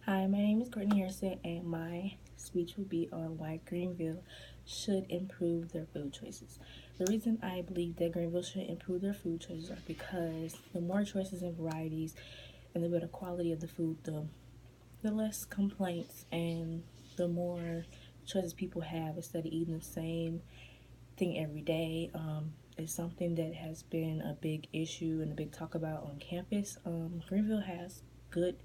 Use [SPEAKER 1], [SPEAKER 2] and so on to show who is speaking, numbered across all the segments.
[SPEAKER 1] Hi, my name is Kortnie Hairston, and my speech will be on why Greenville should improve their food choices. The reason I believe that Greenville should improve their food choices are because the more choices and varieties and the better quality of the food, the less complaints and the more choices people have instead of eating the same thing every day. It's something that has been a big issue and a big talk about on campus. Greenville has good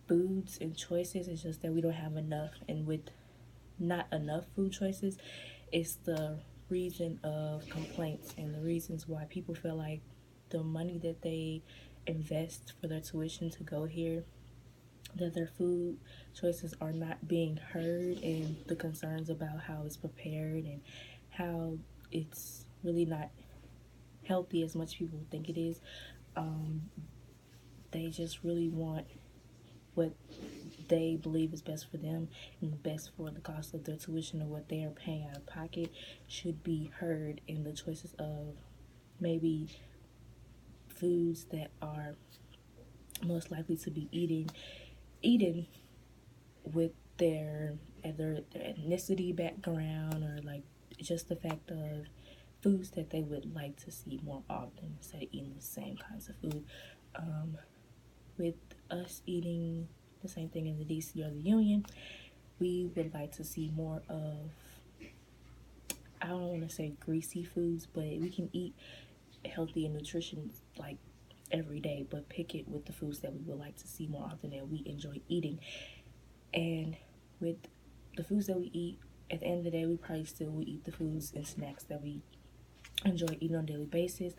[SPEAKER 1] foods and choices. It's just that we don't have enough, and with not enough food choices, it's the reason of complaints and the reasons why people feel like the money that they invest for their tuition to go here, that their food choices are not being heard, and the concerns about how it's prepared and how it's really not healthy as much people think it is. Um, they just really want what they believe is best for them and best for the cost of their tuition, or what they are paying out of pocket should be heard in the choices of maybe foods that are most likely to be eaten with their ethnicity background, or like just the fact of foods that they would like to see more often instead of eating the same kinds of food. With us eating the same thing in the DC or the Union, we would like to see more of, I don't want to say greasy foods, but we can eat healthy and nutritious like every day, but pick it with the foods that we would like to see more often that we enjoy eating. And with the foods that we eat, at the end of the day, we probably still will eat the foods and snacks that we enjoy eating on a daily basis.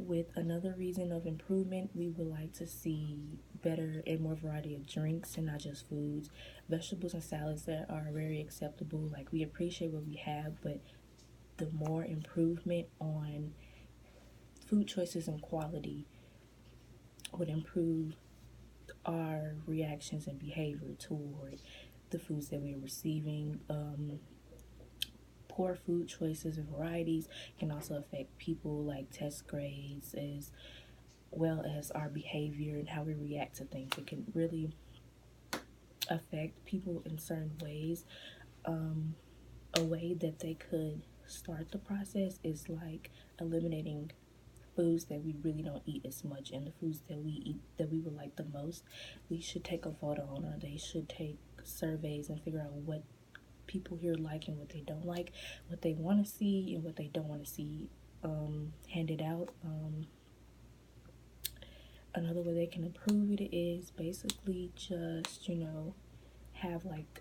[SPEAKER 1] With another reason of improvement, we would like to see better and more variety of drinks and not just foods, vegetables and salads that are very acceptable. Like, we appreciate what we have, but the more improvement on food choices and quality would improve our reactions and behavior toward the foods that we are receiving. Poor food choices and varieties can also affect people like test grades, as well as our behavior and how we react to things. It can really affect people in certain ways. A way that they could start the process is like eliminating foods that we really don't eat as much, and the foods that we eat that we would like the most, we should take a vote on, or they should take surveys and figure out what people here like and what they don't like, what they want to see and what they don't want to see handed out. Another way they can improve it is basically just, have like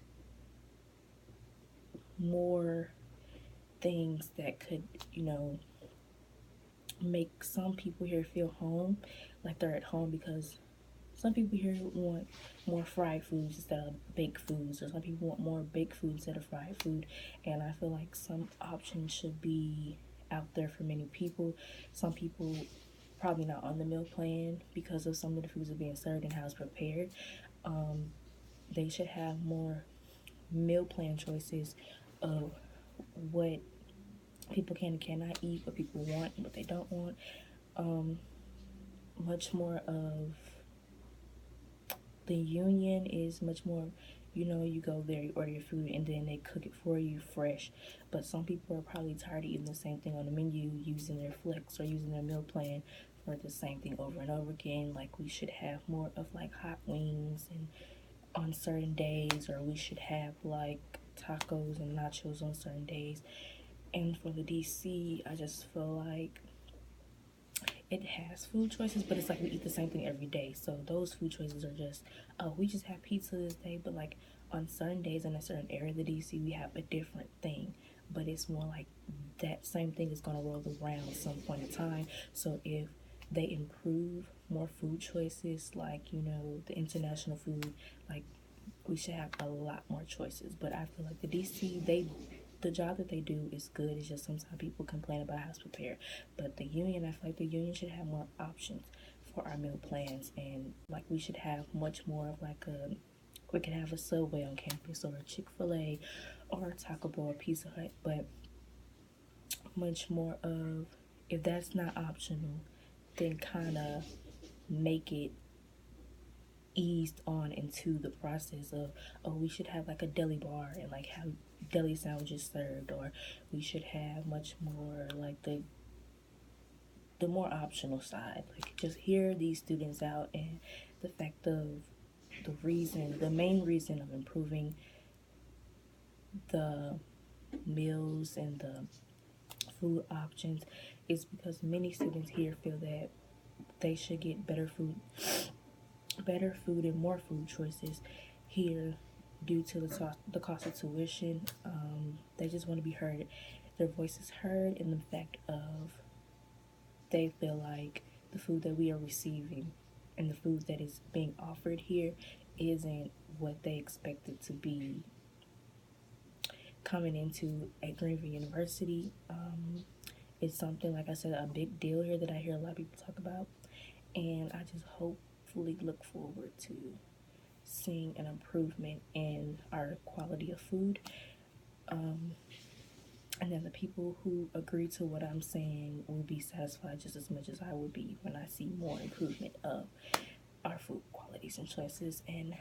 [SPEAKER 1] more things that could, make some people here feel home, like they're at home, because some people here want more fried foods instead of baked foods, or some people want more baked foods instead of fried food. And I feel like some options should be out there for many people. Some people probably not on the meal plan because of some of the foods that are being served and how it's prepared. They should have more meal plan choices of what people can and cannot eat, what people want and what they don't want. Much more of the union is much more, you go there, you order your food, and then they cook it for you fresh. But some people are probably tired of eating the same thing on the menu, using their flex or using their meal plan for the same thing over and over again. Like, we should have more of like hot wings and on certain days, or we should have like tacos and nachos on certain days. And for the DC, I just feel like it has food choices, but it's like we eat the same thing every day. So those food choices are just, oh, we just have pizza this day, but like on certain days in a certain area of the DC, we have a different thing. But it's more like that same thing is gonna roll around some point in time. So if they improve more food choices, like, the international food, like, we should have a lot more choices. But I feel like the DC, the job that they do is good. It's just sometimes people complain about how it's prepared. But the union, I feel like the union should have more options for our meal plans, and like we should have much more of like we could have a Subway on campus, or a Chick-fil-A, or a Taco Bell, or Pizza Hut. But much more of, if that's not optional, then kind of make it eased on into the process of, oh, we should have like a deli bar and like have deli sandwiches served, or we should have much more like the more optional side. Like, just hear these students out, and the fact of the main reason of improving the meals and the food options is because many students here feel that they should get better food and more food choices here due to the cost of tuition. They just want to be heard, their voices heard, and the fact of they feel like the food that we are receiving and the food that is being offered here isn't what they expect it to be coming into at Greenville University. It's something, like I said, a big deal here that I hear a lot of people talk about, and I just hopefully look forward to seeing an improvement in our quality of food. And then the people who agree to what I'm saying will be satisfied just as much as I will be when I see more improvement of our food qualities and choices. And